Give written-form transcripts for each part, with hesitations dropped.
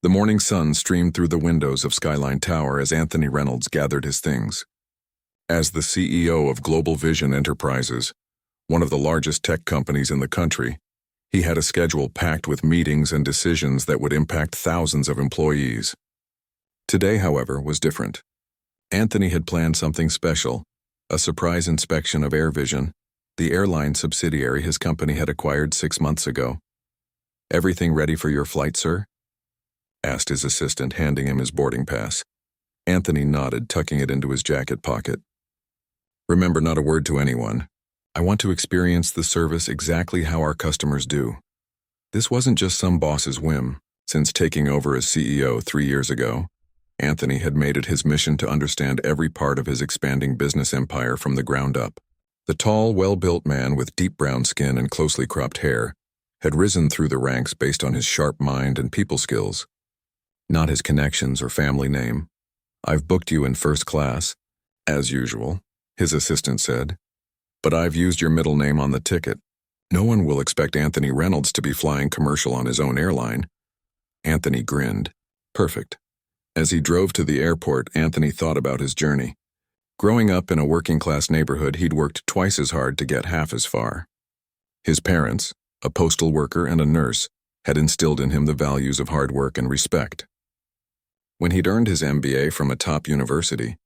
The morning sun streamed through the windows of Skyline Tower as Anthony Reynolds gathered his things. As the CEO of Global Vision Enterprises, one of the largest tech companies in the country, he had a schedule packed with meetings and decisions that would impact thousands of employees. Today, however, was different. Anthony had planned something special, a surprise inspection of AirVision, the airline subsidiary his company had acquired 6 months ago. "Everything ready for your flight, sir?" asked his assistant, handing him his boarding pass. Anthony nodded, tucking it into his jacket pocket. "Remember, not a word to anyone. I want to experience the service exactly how our customers do." This wasn't just some boss's whim. Since taking over as CEO 3 years ago, Anthony had made it his mission to understand every part of his expanding business empire from the ground up. The tall, well-built man with deep brown skin and closely cropped hair had risen through the ranks based on his sharp mind and people skills, not his connections or family name. "I've booked you in first class, as usual," his assistant said. "But I've used your middle name on the ticket. No one will expect Anthony Reynolds to be flying commercial on his own airline." Anthony grinned. Perfect. As he drove to the airport, Anthony thought about his journey. Growing up in a working-class neighborhood, he'd worked twice as hard to get half as far. His parents, a postal worker and a nurse, had instilled in him the values of hard work and respect. When he'd earned his MBA from a top university,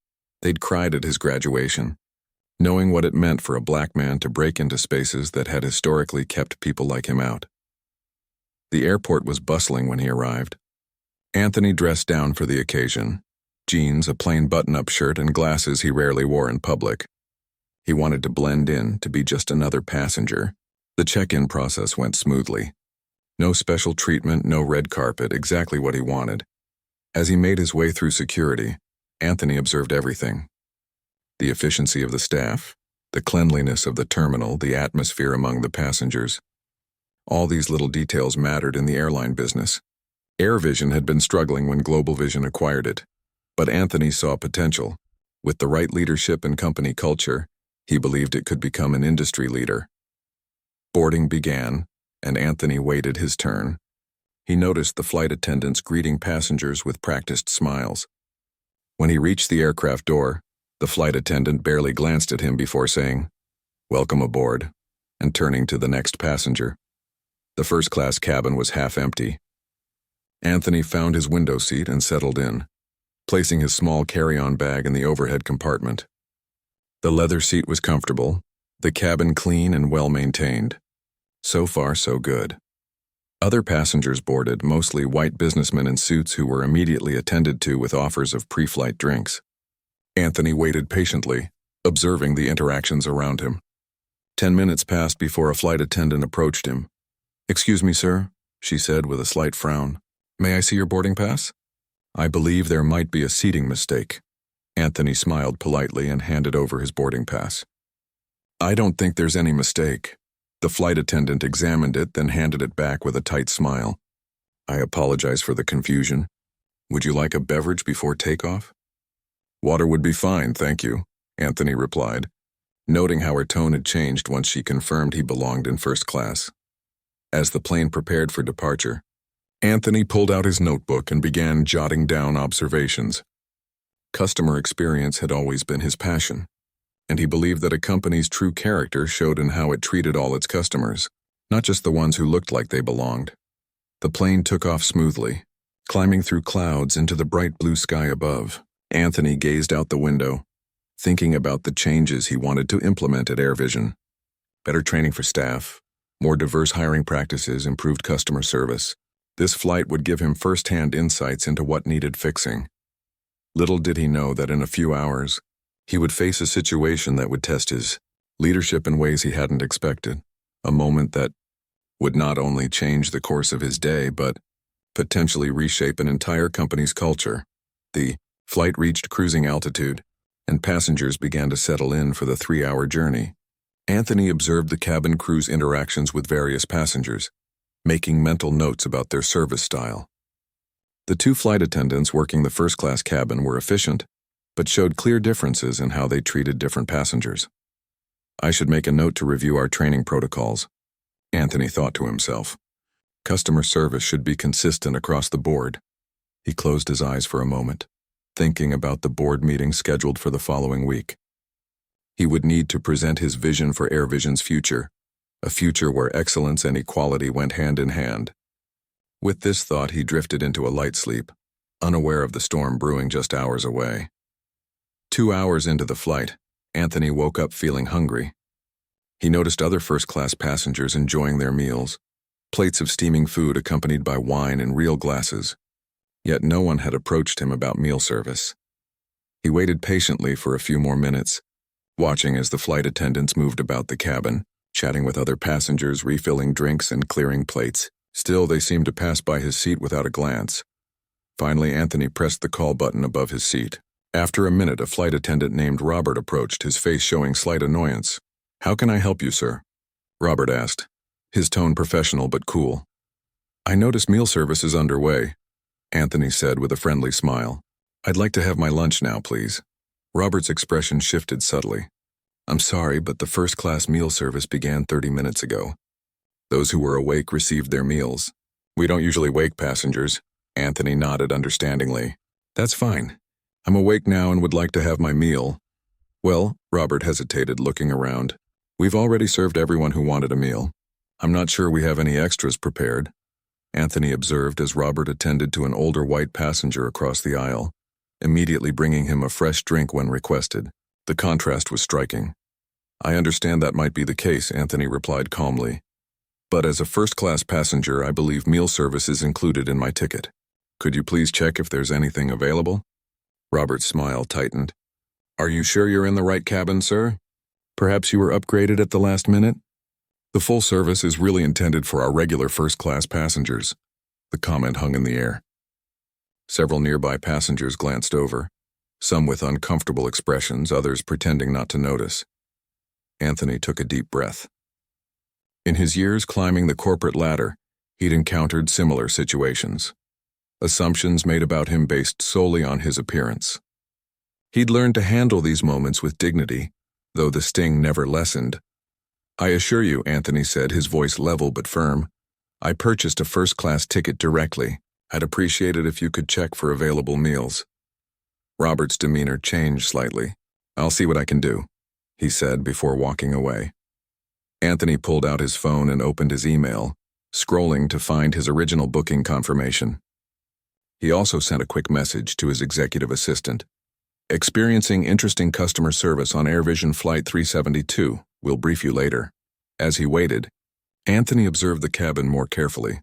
they'd cried at his graduation, knowing what it meant for a black man to break into spaces that had historically kept people like him out. The airport was bustling when he arrived. Anthony dressed down for the occasion, jeans, a plain button-up shirt, and glasses he rarely wore in public. He wanted to blend in, to be just another passenger. The check-in process went smoothly. No special treatment, no red carpet, exactly what he wanted. As he made his way through security, Anthony observed everything. The efficiency of the staff, the cleanliness of the terminal, the atmosphere among the passengers. All these little details mattered in the airline business. AirVision had been struggling when Global Vision acquired it, but Anthony saw potential. With the right leadership and company culture, he believed it could become an industry leader. Boarding began, and Anthony waited his turn. He noticed the flight attendants greeting passengers with practiced smiles. When he reached the aircraft door, the flight attendant barely glanced at him before saying, "Welcome aboard," and turning to the next passenger. The first-class cabin was half empty. Anthony found his window seat and settled in, placing his small carry-on bag in the overhead compartment. The leather seat was comfortable, the cabin clean and well-maintained. So far, so good. Other passengers boarded, mostly white businessmen in suits who were immediately attended to with offers of pre-flight drinks. Anthony waited patiently, observing the interactions around him. 10 minutes passed before a flight attendant approached him. "Excuse me, sir," she said with a slight frown. "May I see your boarding pass?" "I believe there might be a seating mistake." Anthony smiled politely and handed over his boarding pass. "I don't think there's any mistake." The flight attendant examined it, then handed it back with a tight smile. "I apologize for the confusion. Would you like a beverage before takeoff?" "Water would be fine, thank you," Anthony replied, noting how her tone had changed once she confirmed he belonged in first class. As the plane prepared for departure, Anthony pulled out his notebook and began jotting down observations. Customer experience had always been his passion, and he believed that a company's true character showed in how it treated all its customers, not just the ones who looked like they belonged. The plane took off smoothly, climbing through clouds into the bright blue sky above. Anthony gazed out the window, thinking about the changes he wanted to implement at AirVision. Better training for staff, more diverse hiring practices, improved customer service. This flight would give him first-hand insights into what needed fixing. Little did he know that in a few hours, he would face a situation that would test his leadership in ways he hadn't expected, a moment that would not only change the course of his day, but potentially reshape an entire company's culture. The flight reached cruising altitude, and passengers began to settle in for the 3-hour journey. Anthony observed the cabin crew's interactions with various passengers, making mental notes about their service style. The 2 flight attendants working the first-class cabin were efficient, but showed clear differences in how they treated different passengers. "I should make a note to review our training protocols," Anthony thought to himself. "Customer service should be consistent across the board." He closed his eyes for a moment, thinking about the board meeting scheduled for the following week. He would need to present his vision for AirVision's future, a future where excellence and equality went hand in hand. With this thought, he drifted into a light sleep, unaware of the storm brewing just hours away. 2 hours into the flight, Anthony woke up feeling hungry. He noticed other first-class passengers enjoying their meals, plates of steaming food accompanied by wine in real glasses. Yet no one had approached him about meal service. He waited patiently for a few more minutes, watching as the flight attendants moved about the cabin, chatting with other passengers, refilling drinks and clearing plates. Still, they seemed to pass by his seat without a glance. Finally, Anthony pressed the call button above his seat. After a minute, a flight attendant named Robert approached, his face showing slight annoyance. "How can I help you, sir?" Robert asked, his tone professional but cool. "I noticed meal service is underway," Anthony said with a friendly smile. "I'd like to have my lunch now, please." Robert's expression shifted subtly. "I'm sorry, but the first-class meal service began 30 minutes ago. Those who were awake received their meals." "We don't usually wake passengers," Anthony nodded understandingly. "That's fine. I'm awake now and would like to have my meal." "Well," Robert hesitated, looking around. "We've already served everyone who wanted a meal. I'm not sure we have any extras prepared," Anthony observed as Robert attended to an older white passenger across the aisle, immediately bringing him a fresh drink when requested. The contrast was striking. "I understand that might be the case," Anthony replied calmly. "But as a first-class passenger, I believe meal service is included in my ticket. Could you please check if there's anything available?" Robert's smile tightened. "Are you sure you're in the right cabin, sir? Perhaps you were upgraded at the last minute?" "The full service is really intended for our regular first-class passengers." The comment hung in the air. Several nearby passengers glanced over, some with uncomfortable expressions, others pretending not to notice. Anthony took a deep breath. In his years climbing the corporate ladder, he'd encountered similar situations. Assumptions made about him based solely on his appearance. He'd learned to handle these moments with dignity, though the sting never lessened. "I assure you," Anthony said, his voice level but firm, "I purchased a first-class ticket directly. I'd appreciate it if you could check for available meals." Robert's demeanor changed slightly. "I'll see what I can do," he said before walking away. Anthony pulled out his phone and opened his email, scrolling to find his original booking confirmation. He also sent a quick message to his executive assistant. "Experiencing interesting customer service on AirVision Flight 372. We'll brief you later." As he waited, Anthony observed the cabin more carefully.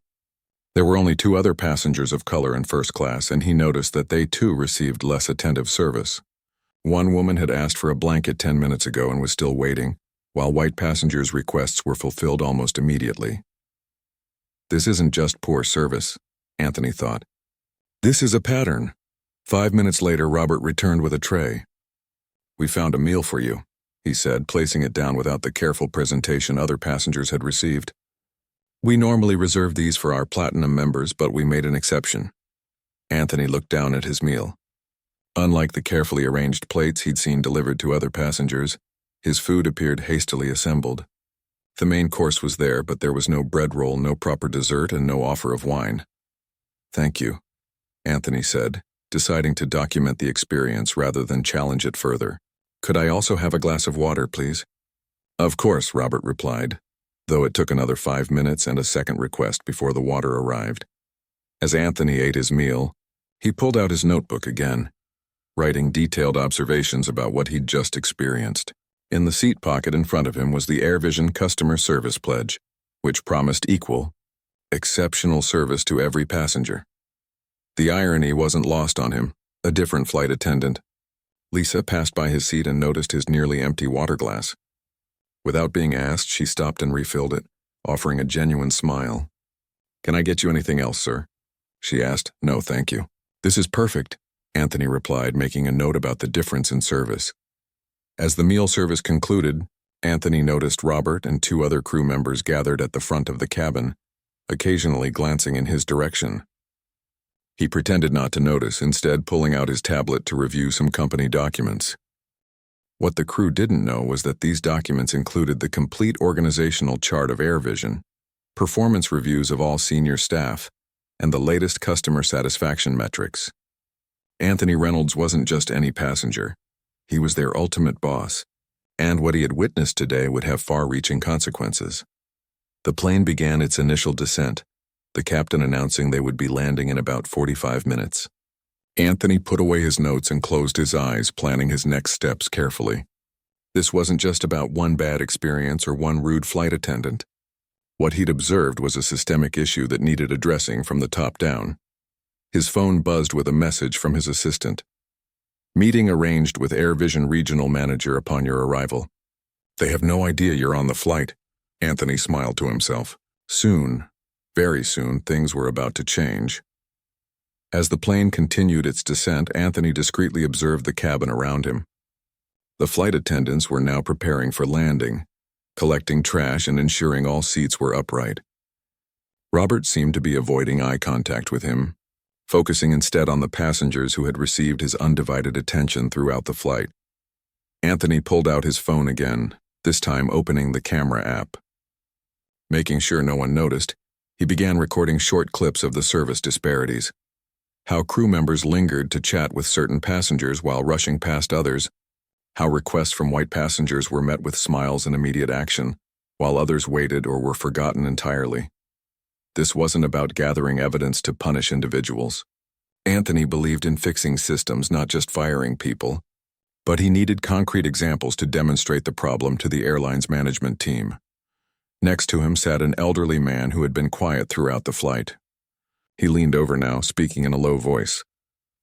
There were only 2 other passengers of color in first class, and he noticed that they too received less attentive service. One woman had asked for a blanket 10 minutes ago and was still waiting, while white passengers' requests were fulfilled almost immediately. This isn't just poor service, Anthony thought. This is a pattern. 5 minutes later, Robert returned with a tray. "We found a meal for you," he said, placing it down without the careful presentation other passengers had received. "We normally reserve these for our platinum members, but we made an exception." Anthony looked down at his meal. Unlike the carefully arranged plates he'd seen delivered to other passengers, his food appeared hastily assembled. The main course was there, but there was no bread roll, no proper dessert, and no offer of wine. "Thank you," Anthony said, deciding to document the experience rather than challenge it further. "Could I also have a glass of water, please?" "Of course," Robert replied, though it took another 5 minutes and a second request before the water arrived. As Anthony ate his meal, he pulled out his notebook again, writing detailed observations about what he'd just experienced. In the seat pocket in front of him was the AirVision Customer Service Pledge, which promised equal, exceptional service to every passenger. The irony wasn't lost on him. A different flight attendant, Lisa, passed by his seat and noticed his nearly empty water glass. Without being asked, she stopped and refilled it, offering a genuine smile. "Can I get you anything else, sir?" she asked. "No, thank you." "This is perfect," Anthony replied, making a note about the difference in service. As the meal service concluded, Anthony noticed Robert and 2 other crew members gathered at the front of the cabin, occasionally glancing in his direction. He pretended not to notice, instead pulling out his tablet to review some company documents. What the crew didn't know was that these documents included the complete organizational chart of AirVision, performance reviews of all senior staff, and the latest customer satisfaction metrics. Anthony Reynolds wasn't just any passenger. He was their ultimate boss, and what he had witnessed today would have far-reaching consequences. The plane began its initial descent, the captain announcing they would be landing in about 45 minutes. Anthony put away his notes and closed his eyes, planning his next steps carefully. This wasn't just about one bad experience or one rude flight attendant. What he'd observed was a systemic issue that needed addressing from the top down. His phone buzzed with a message from his assistant. Meeting arranged with AirVision Regional Manager upon your arrival. They have no idea you're on the flight, Anthony smiled to himself. Soon, very soon, things were about to change. As the plane continued its descent, Anthony discreetly observed the cabin around him. The flight attendants were now preparing for landing, collecting trash and ensuring all seats were upright. Robert seemed to be avoiding eye contact with him, focusing instead on the passengers who had received his undivided attention throughout the flight. Anthony pulled out his phone again, this time opening the camera app. Making sure no one noticed, he began recording short clips of the service disparities. How crew members lingered to chat with certain passengers while rushing past others, how requests from white passengers were met with smiles and immediate action, while others waited or were forgotten entirely. This wasn't about gathering evidence to punish individuals. Anthony believed in fixing systems, not just firing people, but he needed concrete examples to demonstrate the problem to the airline's management team. Next to him sat an elderly man who had been quiet throughout the flight. He leaned over now, speaking in a low voice.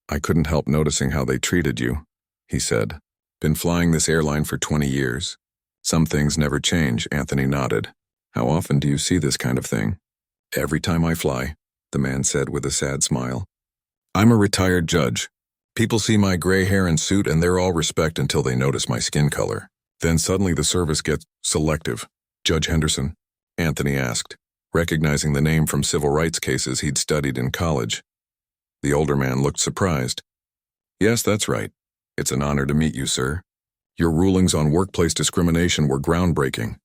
"I couldn't help noticing how they treated you," he said. "Been flying this airline for 20 years. Some things never change," Anthony nodded. "How often do you see this kind of thing?" "Every time I fly," the man said with a sad smile. "I'm a retired judge. People see my gray hair and suit and they're all respect until they notice my skin color. Then suddenly the service gets selective." "Judge Henderson?" Anthony asked, recognizing the name from civil rights cases he'd studied in college. The older man looked surprised. "Yes, that's right. It's an honor to meet you, sir. Your rulings on workplace discrimination were groundbreaking."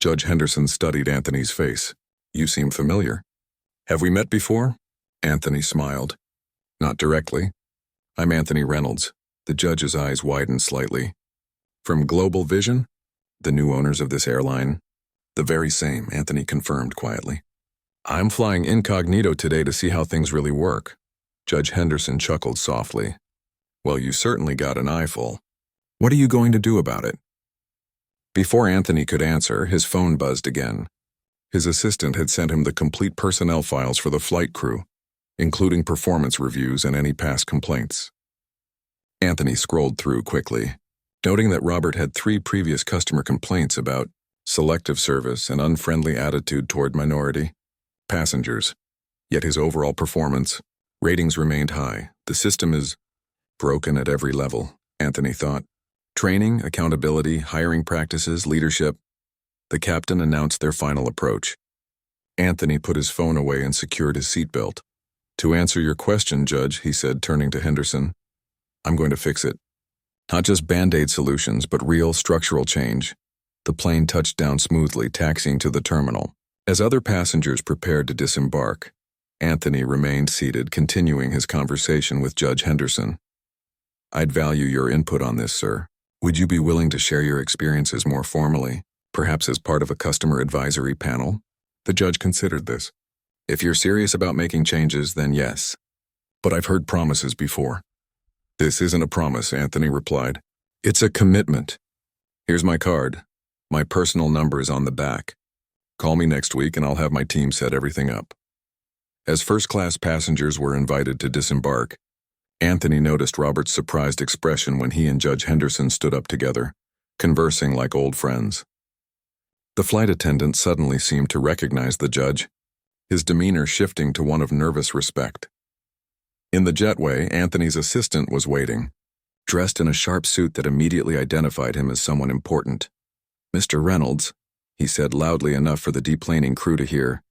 Judge Henderson studied Anthony's face. "You seem familiar." "Have we met before?" Anthony smiled. "Not directly. I'm Anthony Reynolds." The judge's eyes widened slightly. "From Global Vision? The new owners of this airline?" "The very same," Anthony confirmed quietly. "I'm flying incognito today to see how things really work." Judge Henderson chuckled softly. "Well, you certainly got an eyeful. What are you going to do about it?" Before Anthony could answer, his phone buzzed again. His assistant had sent him the complete personnel files for the flight crew, including performance reviews and any past complaints. Anthony scrolled through quickly, noting that Robert had 3 previous customer complaints about selective service and unfriendly attitude toward minority passengers. Yet his overall performance ratings remained high. The system is broken at every level, Anthony thought. Training, accountability, hiring practices, leadership. The captain announced their final approach. Anthony put his phone away and secured his seatbelt. "To answer your question, Judge," he said, turning to Henderson, "I'm going to fix it. Not just Band-Aid solutions, but real structural change." The plane touched down smoothly, taxiing to the terminal. As other passengers prepared to disembark, Anthony remained seated, continuing his conversation with Judge Henderson. "I'd value your input on this, sir. Would you be willing to share your experiences more formally, perhaps as part of a customer advisory panel?" The judge considered this. "If you're serious about making changes, then yes. But I've heard promises before." "This isn't a promise," Anthony replied. "It's a commitment. Here's my card. My personal number is on the back. Call me next week and I'll have my team set everything up." As first-class passengers were invited to disembark, Anthony noticed Robert's surprised expression when he and Judge Henderson stood up together, conversing like old friends. The flight attendant suddenly seemed to recognize the judge, his demeanor shifting to one of nervous respect. In the jetway, Anthony's assistant was waiting, dressed in a sharp suit that immediately identified him as someone important. "Mr. Reynolds," he said loudly enough for the deplaning crew to hear,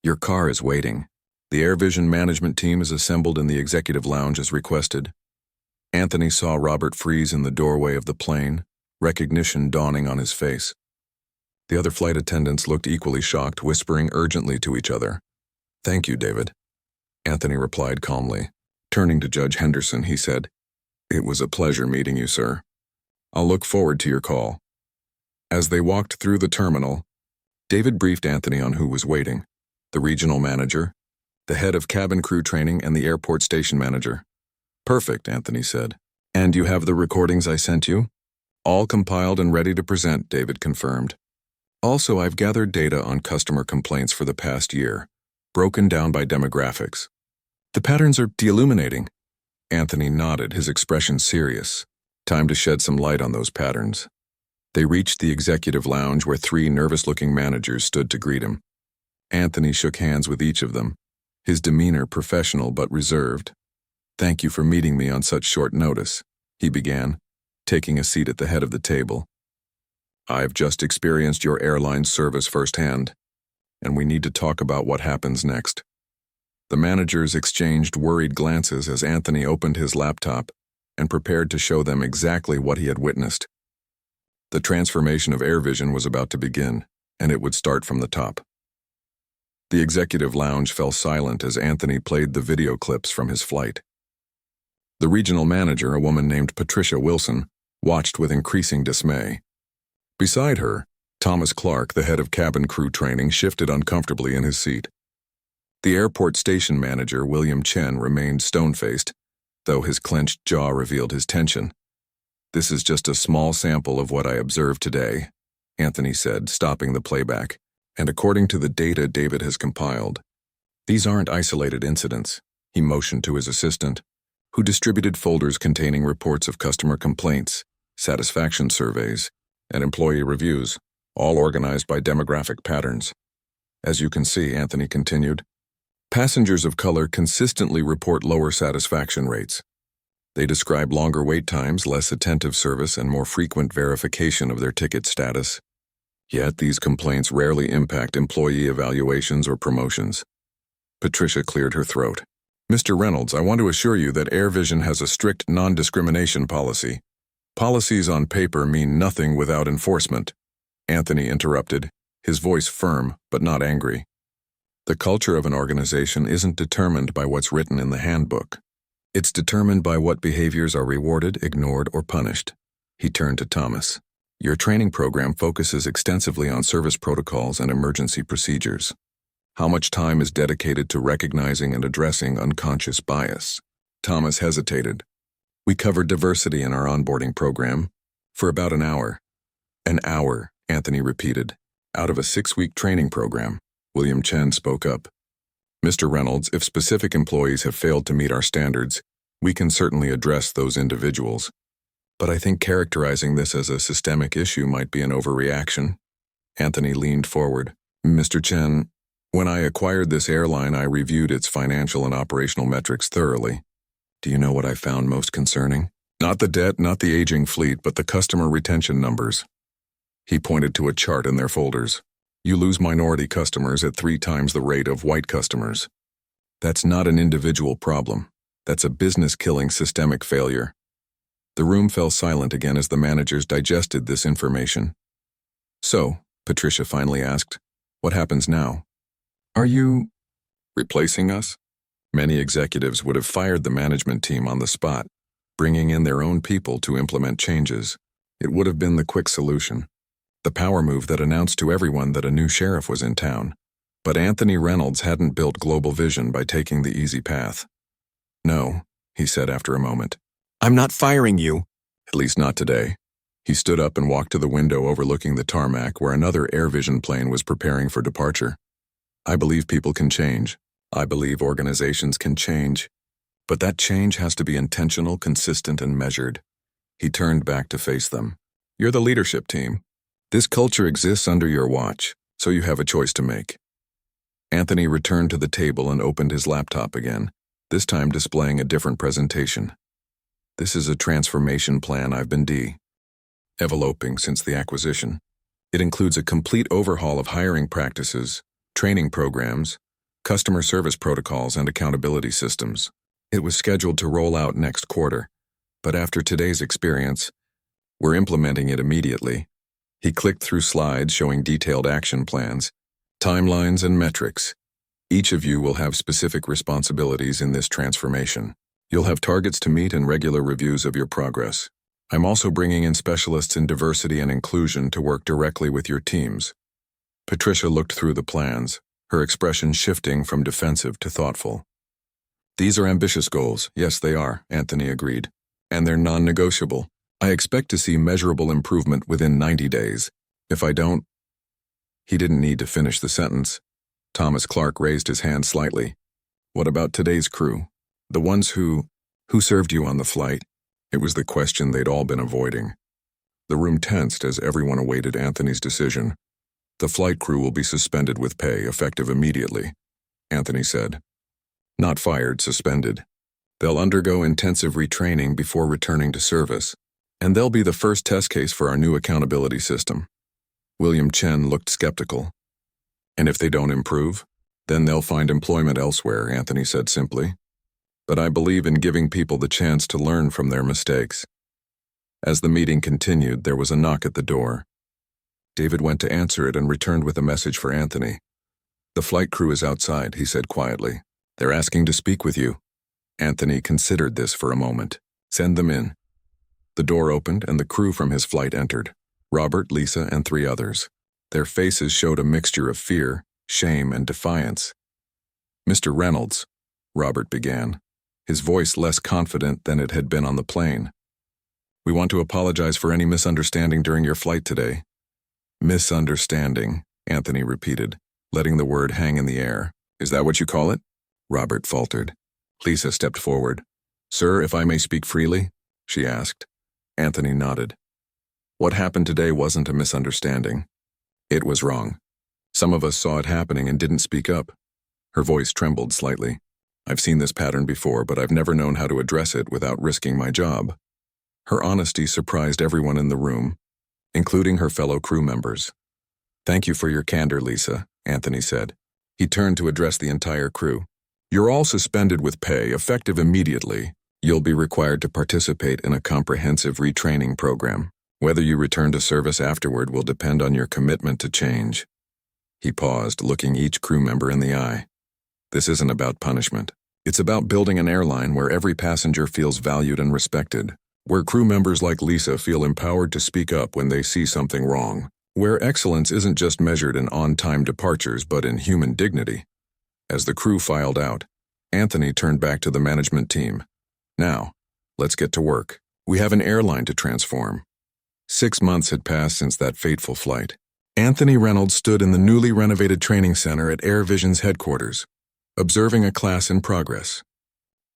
"your car is waiting. The AirVision management team is assembled in the executive lounge as requested." Anthony saw Robert freeze in the doorway of the plane, recognition dawning on his face. The other flight attendants looked equally shocked, whispering urgently to each other. "Thank you, David." Anthony replied calmly. Turning to Judge Henderson, he said, "It was a pleasure meeting you, sir. I'll look forward to your call." As they walked through the terminal, David briefed Anthony on who was waiting: the regional manager, the head of cabin crew training, and the airport station manager. "Perfect," Anthony said. "And you have the recordings I sent you?" "All compiled and ready to present," David confirmed. "Also, I've gathered data on customer complaints for the past year, broken down by demographics. The patterns are illuminating." Anthony nodded, his expression serious. Time to shed some light on those patterns. They reached the executive lounge where 3 nervous-looking managers stood to greet him. Anthony shook hands with each of them, his demeanor professional but reserved. "Thank you for meeting me on such short notice," he began, taking a seat at the head of the table. "I've just experienced your airline service firsthand, and we need to talk about what happens next." The managers exchanged worried glances as Anthony opened his laptop and prepared to show them exactly what he had witnessed. The transformation of AirVision was about to begin, and it would start from the top. The executive lounge fell silent as Anthony played the video clips from his flight. The regional manager, a woman named Patricia Wilson, watched with increasing dismay. Beside her, Thomas Clark, the head of cabin crew training, shifted uncomfortably in his seat. The airport station manager, William Chen, remained stone-faced, though his clenched jaw revealed his tension. "This is just a small sample of what I observed today," Anthony said, stopping the playback. "And according to the data David has compiled, these aren't isolated incidents." He motioned to his assistant, who distributed folders containing reports of customer complaints, satisfaction surveys, and employee reviews, all organized by demographic patterns. "As you can see," Anthony continued, "passengers of color consistently report lower satisfaction rates. They describe longer wait times, less attentive service, and more frequent verification of their ticket status. Yet these complaints rarely impact employee evaluations or promotions." Patricia cleared her throat. "Mr. Reynolds, I want to assure you that AirVision has a strict non-discrimination policy. Policies on paper mean nothing without enforcement." Anthony interrupted, his voice firm but not angry. "The culture of an organization isn't determined by what's written in the handbook. It's determined by what behaviors are rewarded, ignored, or punished." He turned to Thomas. "Your training program focuses extensively on service protocols and emergency procedures. How much time is dedicated to recognizing and addressing unconscious bias?" Thomas hesitated. "We covered diversity in our onboarding program for about an hour." "An hour," Anthony repeated. "Out of a 6-week training program." William Chen spoke up. "Mr. Reynolds, if specific employees have failed to meet our standards, we can certainly address those individuals. But I think characterizing this as a systemic issue might be an overreaction." Anthony leaned forward. "Mr. Chen, when I acquired this airline, I reviewed its financial and operational metrics thoroughly. Do you know what I found most concerning? Not the debt, not the aging fleet, but the customer retention numbers." He pointed to a chart in their folders. "You lose minority customers at 3 times the rate of white customers. That's not an individual problem. That's a business-killing systemic failure." The room fell silent again as the managers digested this information. "So," Patricia finally asked, "what happens now? Are you replacing us?" Many executives would have fired the management team on the spot, bringing in their own people to implement changes. It would have been the quick solution, the power move that announced to everyone that a new sheriff was in town. But Anthony Reynolds hadn't built global vision by taking the easy path. "No," he said after a moment. "I'm not firing you. At least not today." He stood up and walked to the window overlooking the tarmac where another AirVision plane was preparing for departure. "I believe people can change. I believe organizations can change. But that change has to be intentional, consistent, and measured." He turned back to face them. "You're the leadership team. This culture exists under your watch, so you have a choice to make." Anthony returned to the table and opened his laptop again, this time displaying a different presentation. "This is a transformation plan I've been developing since the acquisition. It includes a complete overhaul of hiring practices, training programs, customer service protocols, and accountability systems. It was scheduled to roll out next quarter, but after today's experience, we're implementing it immediately." He clicked through slides showing detailed action plans, timelines, and metrics. Each of you will have specific responsibilities in this transformation. You'll have targets to meet and regular reviews of your progress. I'm also bringing in specialists in diversity and inclusion to work directly with your teams. Patricia looked through the plans, her expression shifting from defensive to thoughtful. These are ambitious goals. Yes, they are, Anthony agreed. And they're non-negotiable. I expect to see measurable improvement within 90 days. If I don't... He didn't need to finish the sentence. Thomas Clark raised his hand slightly. What about today's crew? The ones who served you on the flight? It was the question they'd all been avoiding. The room tensed as everyone awaited Anthony's decision. The flight crew will be suspended with pay, effective immediately, Anthony said. Not fired, suspended. They'll undergo intensive retraining before returning to service, and they'll be the first test case for our new accountability system. William Chen looked skeptical. And if they don't improve, then they'll find employment elsewhere, Anthony said simply. But I believe in giving people the chance to learn from their mistakes. As the meeting continued, there was a knock at the door. David went to answer it and returned with a message for Anthony. The flight crew is outside, he said quietly. They're asking to speak with you. Anthony considered this for a moment. Send them in. The door opened and the crew from his flight entered. Robert, Lisa, and 3 others. Their faces showed a mixture of fear, shame, and defiance. Mr. Reynolds, Robert began, his voice less confident than it had been on the plane. We want to apologize for any misunderstanding during your flight today. Misunderstanding, Anthony repeated, letting the word hang in the air. Is that what you call it? Robert faltered. Lisa stepped forward. Sir, if I may speak freely? She asked. Anthony nodded. What happened today wasn't a misunderstanding. It was wrong. Some of us saw it happening and didn't speak up. Her voice trembled slightly. I've seen this pattern before, but I've never known how to address it without risking my job. Her honesty surprised everyone in the room, including her fellow crew members. Thank you for your candor, Lisa, Anthony said. He turned to address the entire crew. You're all suspended with pay, effective immediately. You'll be required to participate in a comprehensive retraining program. Whether you return to service afterward will depend on your commitment to change. He paused, looking each crew member in the eye. This isn't about punishment. It's about building an airline where every passenger feels valued and respected, where crew members like Lisa feel empowered to speak up when they see something wrong, where excellence isn't just measured in on-time departures but in human dignity. As the crew filed out, Anthony turned back to the management team. Now, let's get to work. We have an airline to transform. 6 months had passed since that fateful flight. Anthony Reynolds stood in the newly renovated training center at Air Vision's headquarters, observing a class in progress.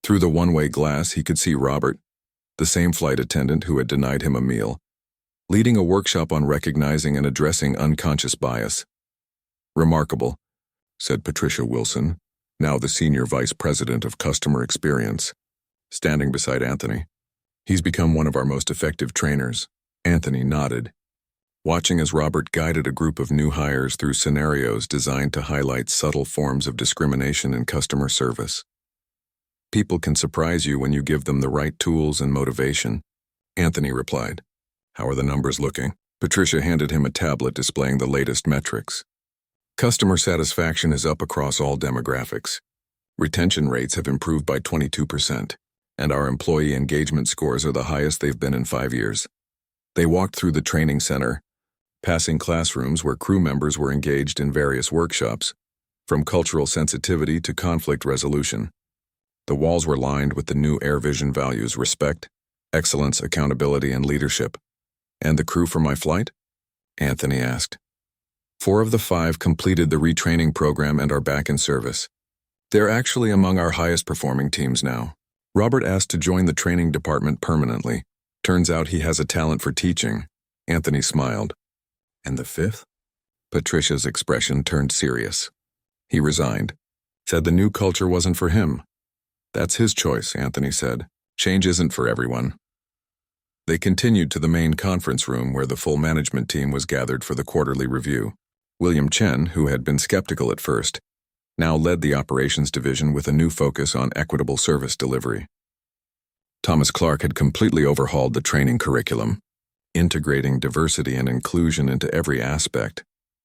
Through the one-way glass, he could see Robert, the same flight attendant who had denied him a meal, leading a workshop on recognizing and addressing unconscious bias. Remarkable, said Patricia Wilson, now the Senior Vice President of Customer Experience, standing beside Anthony. He's become one of our most effective trainers. Anthony nodded, watching as Robert guided a group of new hires through scenarios designed to highlight subtle forms of discrimination in customer service. People can surprise you when you give them the right tools and motivation, Anthony replied. How are the numbers looking? Patricia handed him a tablet displaying the latest metrics. Customer satisfaction is up across all demographics. Retention rates have improved by 22%, and our employee engagement scores are the highest they've been in 5 years. They walked through the training center, passing classrooms where crew members were engaged in various workshops, from cultural sensitivity to conflict resolution. The walls were lined with the new Air Vision values: respect, excellence, accountability, and leadership. And the crew for my flight? Anthony asked. 4 of the 5 completed the retraining program and are back in service. They're actually among our highest performing teams now. Robert asked to join the training department permanently. Turns out he has a talent for teaching. Anthony smiled. And the 5th? Patricia's expression turned serious. He resigned. Said the new culture wasn't for him. That's his choice, Anthony said. Change isn't for everyone. They continued to the main conference room where the full management team was gathered for the quarterly review. William Chen, who had been skeptical at first, now led the operations division with a new focus on equitable service delivery. Thomas Clark had completely overhauled the training curriculum, integrating diversity and inclusion into every aspect,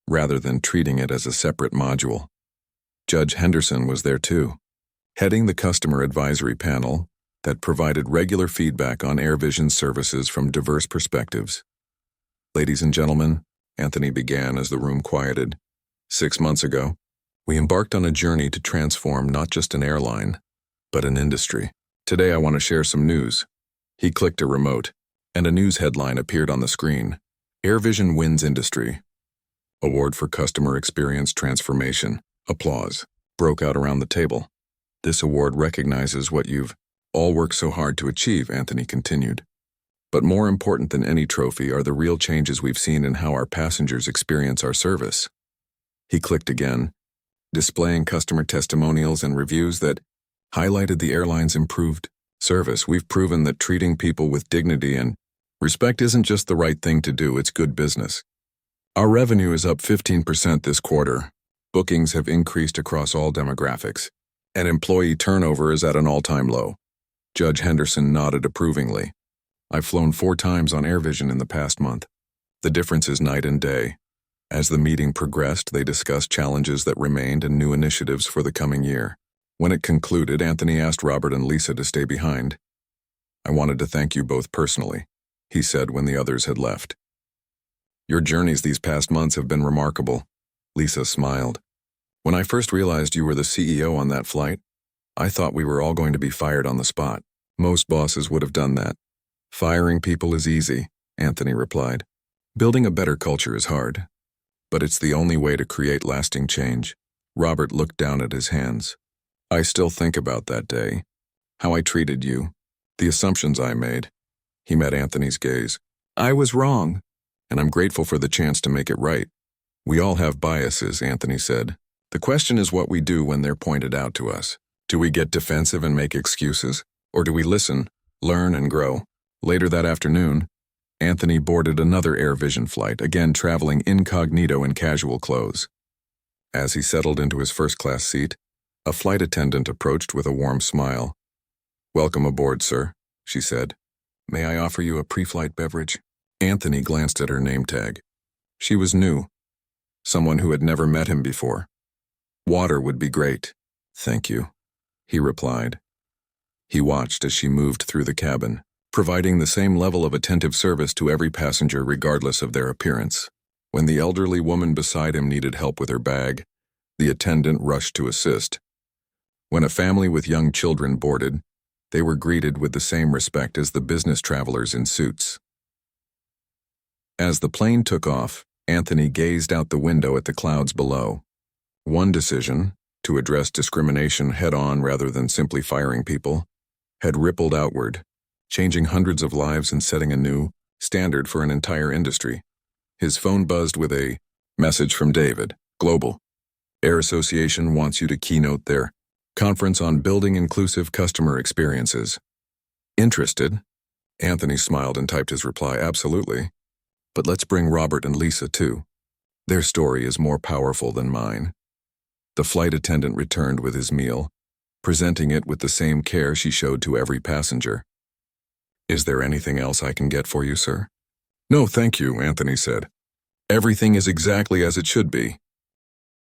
rather than treating it as a separate module. Judge Henderson was there too, heading the customer advisory panel that provided regular feedback on AirVision's services from diverse perspectives. Ladies and gentlemen, Anthony began as the room quieted. 6 months ago, we embarked on a journey to transform not just an airline, but an industry. Today I want to share some news. He clicked a remote, and a news headline appeared on the screen. AirVision wins industry. Award for Customer Experience Transformation. Applause broke out around the table. This award recognizes what you've all worked so hard to achieve, Anthony continued. But more important than any trophy are the real changes we've seen in how our passengers experience our service. He clicked again, displaying customer testimonials and reviews that highlighted the airline's improved service. We've proven that treating people with dignity and respect isn't just the right thing to do, it's good business. Our revenue is up 15% this quarter. Bookings have increased across all demographics, and employee turnover is at an all-time low. Judge Henderson nodded approvingly. I've flown 4 times on AirVision in the past month. The difference is night and day. As the meeting progressed, they discussed challenges that remained and new initiatives for the coming year. When it concluded, Anthony asked Robert and Lisa to stay behind. I wanted to thank you both personally, he said when the others had left. Your journeys these past months have been remarkable. Lisa smiled. When I first realized you were the CEO on that flight, I thought we were all going to be fired on the spot. Most bosses would have done that. Firing people is easy, Anthony replied. Building a better culture is hard, but it's the only way to create lasting change. Robert looked down at his hands. I still think about that day, how I treated you, the assumptions I made. He met Anthony's gaze. I was wrong, and I'm grateful for the chance to make it right. We all have biases, Anthony said. The question is what we do when they're pointed out to us. Do we get defensive and make excuses, or do we listen, learn, and grow? Later that afternoon, Anthony boarded another AirVision flight, again traveling incognito in casual clothes. As he settled into his first-class seat, a flight attendant approached with a warm smile. Welcome aboard, sir, she said. May I offer you a pre-flight beverage? Anthony glanced at her name tag. She was new, someone who had never met him before. Water would be great. Thank you, he replied. He watched as she moved through the cabin, providing the same level of attentive service to every passenger regardless of their appearance. When the elderly woman beside him needed help with her bag, the attendant rushed to assist. When a family with young children boarded, they were greeted with the same respect as the business travelers in suits. As the plane took off, Anthony gazed out the window at the clouds below. One decision, to address discrimination head-on rather than simply firing people, had rippled outward, changing hundreds of lives and setting a new standard for an entire industry. His phone buzzed with a message from David. Global Air Association wants you to keynote their conference on building inclusive customer experiences. Interested? Anthony smiled and typed his reply, absolutely. But let's bring Robert and Lisa too. Their story is more powerful than mine. The flight attendant returned with his meal, presenting it with the same care she showed to every passenger. Is there anything else I can get for you, sir? No, thank you, Anthony said. Everything is exactly as it should be.